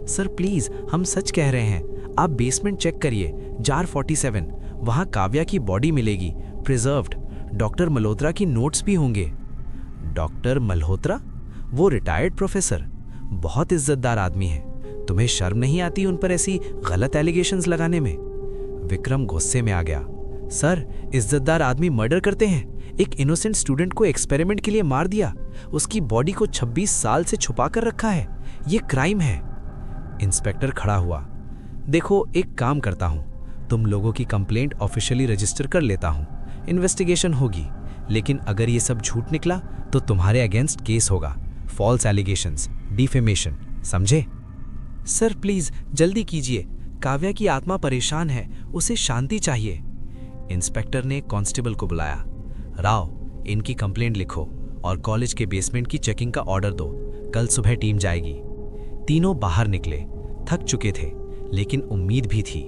सर प्लीज, हम सच कह रहे हैं। आप बेसमेंट चेक करिए, जार 47। वहां काव्या की बॉडी मिलेगी, प्रिजर्व्ड। डॉक्टर मल्होत्रा की नोट्स भी होंगे। डॉक्टर मल्होत्रा? वो रिटायर्ड प्रोफेसर, बहुत इज्जतदार आदमी है। तुम्हें शर्म नहीं आती उन पर ऐसी गलत एलिगेशंस लगाने में? विक्रम गुस्से में आ गया। सर, इज्जतदार आदमी मर्डर करते हैं? एक इनोसेंट स्टूडेंट को एक्सपेरिमेंट के लिए मार दिया, उसकी बॉडी को 26 साल से छुपा कर रखा है। ये क्राइम है। इंस्पेक्टर खड़ा हुआ। देखो, एक काम करता हूं, तुम लोगों की कंप्लेंट ऑफिशियली रजिस्टर कर लेता हूं, इन्वेस्टिगेशन होगी। लेकिन अगर ये सब झूठ निकला तो तुम्हारे अगेंस्ट केस होगा, फॉल्स एलिगेशंस, डिफेमेशन, समझे? सर प्लीज जल्दी कीजिए, काव्या की आत्मा परेशान है, उसे शांति चाहिए। इंस्पेक्टर ने कांस्टेबल को बुलाया। राव, इनकी कंप्लेंट लिखो और कॉलेज के बेसमेंट की चेकिंग का ऑर्डर दो। कल सुबह टीम जाएगी। तीनों बाहर निकले। थक चुके थे, लेकिन उम्मीद भी थी।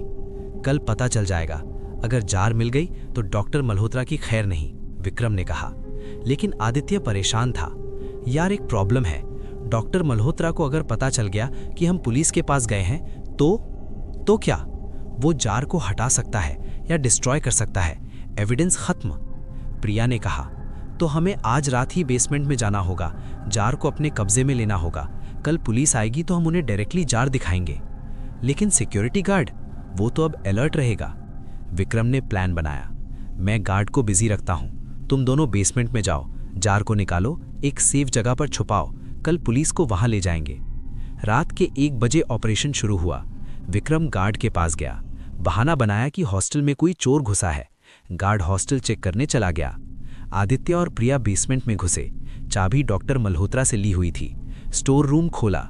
कल पता चल जाएगा। अगर जार मिल गई तो डॉक्टर मल्होत्रा की खैर नहीं, विक्रम ने कहा। लेकिन आदित्य परेशान था। यार, एक प्रॉब्लम है। डॉक्टर मल्होत्रा को अगर पता चल गया कि हम पुलिस के पास गए हैं तो क्या? वो जार को हटा सकता है या डिस्ट्रॉय कर सकता है। एविडेंस खत्म। प्रिया ने कहा, तो हमें आज रात ही बेसमेंट में जाना होगा, जार को अपने कब्जे में लेना होगा। कल पुलिस आएगी तो हम उन्हें डायरेक्टली जार दिखाएंगे। लेकिन सिक्योरिटी गार्ड, वो तो अब अलर्ट रहेगा। विक्रम ने प्लान बनाया। मैं गार्ड को बिजी रखता हूं, तुम दोनों बेसमेंट में जाओ, जार को निकालो, एक सेफ जगह पर छुपाओ, कल पुलिस को वहां ले जाएंगे। रात के 1 बजे ऑपरेशन शुरू हुआ। विक्रम गार्ड के पास गया, बहाना बनाया कि हॉस्टल में कोई चोर घुसा है। गार्ड हॉस्टल चेक करने चला गया। आदित्य और प्रिया बेसमेंट में घुसे। चाबी डॉक्टर मल्होत्रा से ली हुई थी। स्टोर रूम खोला।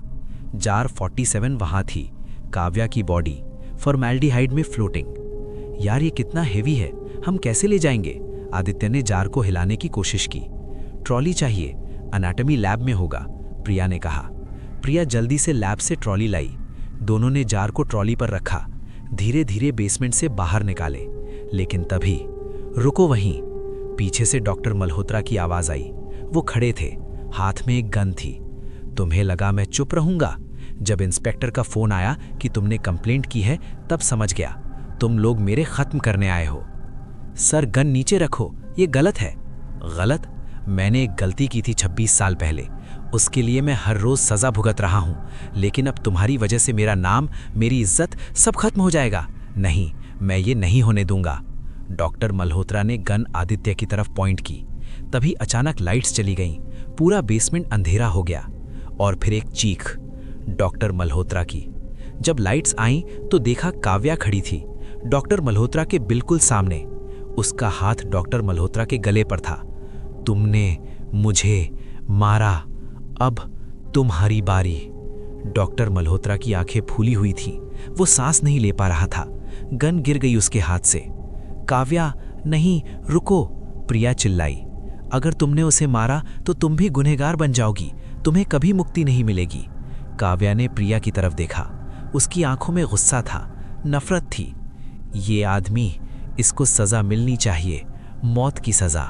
जार 47 वहां थी, काव्या की बॉडी फॉर्मेल्डिहाइड में फ्लोटिंग। यार, ये कितना हेवी है, हम कैसे ले जाएंगे? आदित्य ने जार को हिलाने की कोशिश की। ट्रॉली चाहिए, एनाटॉमी लैब में होगा, प्रिया ने कहा। प्रिया जल्दी से लैब से ट्रॉली लाई। दोनों ने जार को ट्रॉली पर रखा, धीरे धीरे बेसमेंट से बाहर निकाले। लेकिन तभी, रुको वहीं। पीछे से डॉक्टर मल्होत्रा की आवाज आई। वो खड़े थे, हाथ में एक गन थी। तुम्हें लगा मैं चुप रहूंगा? जब इंस्पेक्टर का फोन आया कि तुमने कंप्लेंट की है, तब समझ गया तुम लोग मेरे खत्म करने आए हो। सर, गन नीचे रखो, ये गलत है। गलत? मैंने एक गलती की थी 26 साल पहले, उसके लिए मैं हर रोज सजा भुगत रहा हूं। लेकिन अब तुम्हारी वजह से मेरा नाम, मेरी इज्जत सब खत्म हो जाएगा। नहीं, मैं ये नहीं होने दूंगा। डॉक्टर मल्होत्रा ने गन आदित्य की तरफ पॉइंट की। तभी अचानक लाइट्स चली गईं, पूरा बेसमेंट अंधेरा हो गया। और फिर एक चीख डॉक्टर मल्होत्रा की। जब लाइट्स आईं तो देखा काव्या खड़ी थी, डॉक्टर मल्होत्रा के बिल्कुल सामने। उसका हाथ डॉक्टर मल्होत्रा के गले पर था। तुमने मुझे मारा, अब तुम्हारी बारी। डॉक्टर मल्होत्रा की आंखें फूली हुई थीं, वो सांस नहीं ले पा रहा था। गन गिर गई उसके हाथ से। काव्या, नहीं, रुको, प्रिया चिल्लाई। अगर तुमने उसे मारा तो तुम भी गुनहगार बन जाओगी, तुम्हें कभी मुक्ति नहीं मिलेगी। काव्या ने प्रिया की तरफ देखा। उसकी आंखों में गुस्सा था, नफरत थी। ये आदमी, इसको सज़ा मिलनी चाहिए, मौत की सज़ा।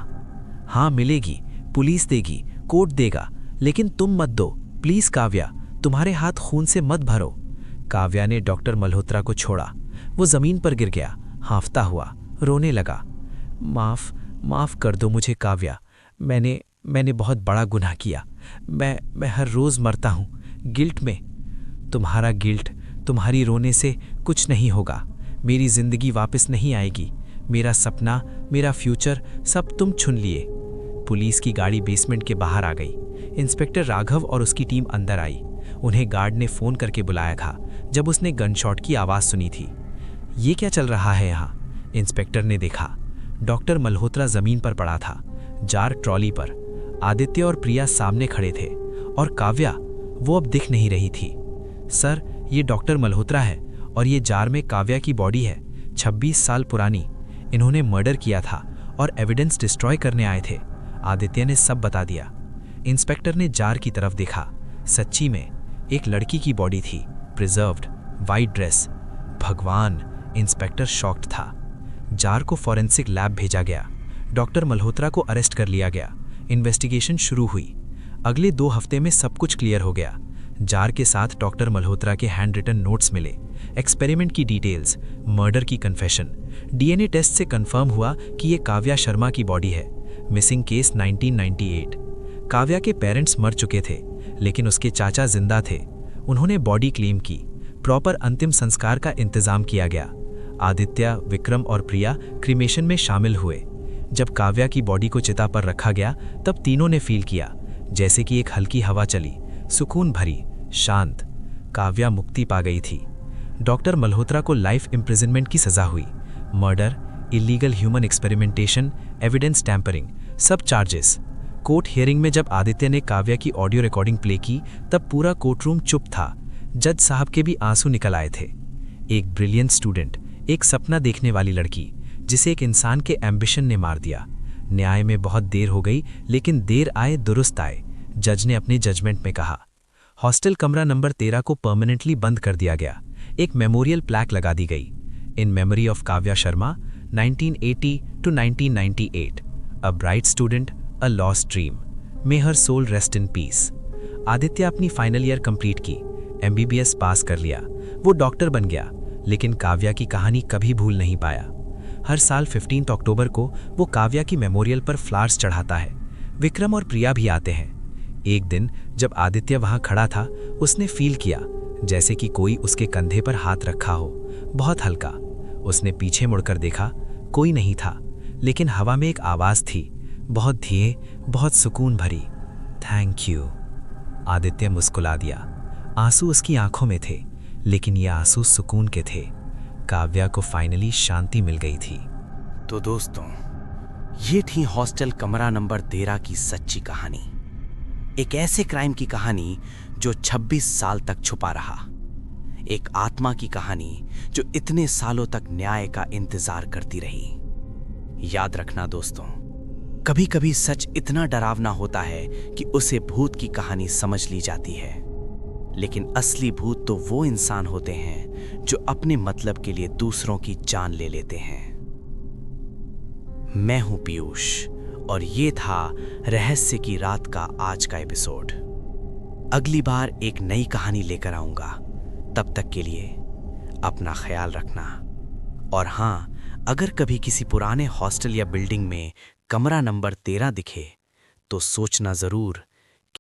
हाँ मिलेगी, पुलिस देगी, कोर्ट देगा, लेकिन तुम मत दो प्लीज़ काव्या, तुम्हारे हाथ खून से मत भरो। काव्या ने डॉक्टर मल्होत्रा को छोड़ा। वो ज़मीन पर गिर गया, हांफता हुआ, रोने लगा। माफ़ कर दो मुझे काव्या, मैंने बहुत बड़ा गुनाह किया। मैं हर रोज़ मरता हूँ गिल्ट में। तुम्हारा गिल्ट, तुम्हारी रोने से कुछ नहीं होगा। मेरी ज़िंदगी वापस नहीं आएगी। मेरा सपना, मेरा फ्यूचर सब तुम छुन लिए। पुलिस की गाड़ी बेसमेंट के बाहर आ गई। इंस्पेक्टर राघव और उसकी टीम अंदर आई। उन्हें गार्ड ने फ़ोन करके बुलाया था जब उसने गनशॉट की आवाज़ सुनी थी। ये क्या चल रहा है यहाँ? इंस्पेक्टर ने देखा। डॉक्टर मल्होत्रा ज़मीन पर पड़ा था, जार ट्रॉली पर। आदित्य और प्रिया सामने खड़े थे और काव्या, वो अब दिख नहीं रही थी। सर, ये डॉक्टर मल्होत्रा है और ये जार में काव्या की बॉडी है, 26 साल पुरानी। इन्होंने मर्डर किया था और एविडेंस डिस्ट्रॉय करने आए थे। आदित्य ने सब बता दिया। इंस्पेक्टर ने जार की तरफ देखा। सच्ची में एक लड़की की बॉडी थी, प्रिजर्व्ड, वाइट ड्रेस। भगवान, इंस्पेक्टर शॉक्ड था। जार को फॉरेंसिक लैब भेजा गया। डॉक्टर मल्होत्रा को अरेस्ट कर लिया गया। इन्वेस्टिगेशन शुरू हुई। अगले 2 हफ्ते में सब कुछ क्लियर हो गया। जार के साथ डॉक्टर मल्होत्रा के हैंड रिटन नोट्स मिले, एक्सपेरिमेंट की डिटेल्स, मर्डर की कन्फेशन। डीएनए टेस्ट से कंफर्म हुआ कि ये काव्या शर्मा की बॉडी है। Missing case 1998। काव्या के पेरेंट्स मर चुके थे, लेकिन उसके चाचा जिंदा थे। उन्होंने बॉडी क्लेम की। प्रॉपर अंतिम संस्कार का इंतजाम किया गया। आदित्य, विक्रम और प्रिया क्रीमेशन में शामिल हुए। जब काव्या की बॉडी को चिता पर रखा गया तब तीनों ने फील किया जैसे कि एक हल्की हवा चली, सुकून भरी, शांत। काव्या मुक्ति पा गई थी। डॉक्टर मल्होत्रा को लाइफ इम्प्रिजनमेंट की सजा हुई। Murder, illegal human experimentation, evidence tampering, सब चार्जेस। कोर्ट हियरिंग में जब आदित्य ने काव्या की ऑडियो रिकॉर्डिंग प्ले की तब पूरा कोर्टरूम चुप था। जज साहब के भी आंसू निकल आए थे। एक ब्रिलियंट स्टूडेंट, एक सपना देखने वाली लड़की, जिसे एक इंसान के एम्बिशन ने मार दिया। न्याय में बहुत देर हो गई, लेकिन देर आए दुरुस्त आए, जज ने अपने जजमेंट में कहा। हॉस्टल कमरा नंबर 13 को परमानेंटली बंद कर दिया गया। एक मेमोरियल प्लैक लगा दी गई, in memory of Kavya Sharma, 1980 to 1998, a bright student, a lost dream, may her soul rest in peace. Aditya अपनी फाइनल ईयर कंप्लीट की, MBBS पास कर लिया। वो डॉक्टर बन गया, लेकिन काव्या की कहानी कभी भूल नहीं पाया। हर साल 15 अक्टूबर को वो काव्या की मेमोरियल पर फ्लावर्स चढ़ाता है। विक्रम और प्रिया भी आते हैं। एक दिन जब आदित्य वहां खड़ा था, उसने फील किया जैसे कि कोई उसके कंधे पर हाथ रखा हो, बहुत हल्का। उसने पीछे मुड़कर देखा, कोई नहीं था, लेकिन हवा में एक आवाज थी, बहुत धीरे, बहुत सुकून भरी, थैंक यू। आदित्य मुस्कुरा दिया। आंसू उसकी आंखों में थे, लेकिन ये आंसू सुकून के थे। काव्या को फाइनली शांति मिल गई थी। तो दोस्तों, ये थी हॉस्टल कमरा नंबर 13 की सच्ची कहानी। एक ऐसे क्राइम की कहानी जो 26 साल तक छुपा रहा। एक आत्मा की कहानी जो इतने सालों तक न्याय का इंतजार करती रही। याद रखना दोस्तों, कभी कभी सच इतना डरावना होता है कि उसे भूत की कहानी समझ ली जाती है, लेकिन असली भूत तो वो इंसान होते हैं जो अपने मतलब के लिए दूसरों की जान ले लेते हैं। मैं हूं पीयूष और ये था रहस्य की रात का आज का एपिसोड। अगली बार एक नई कहानी लेकर आऊंगा। तब तक के लिए अपना ख्याल रखना। और हाँ, अगर कभी किसी पुराने हॉस्टल या बिल्डिंग में कमरा नंबर 13 दिखे तो सोचना जरूर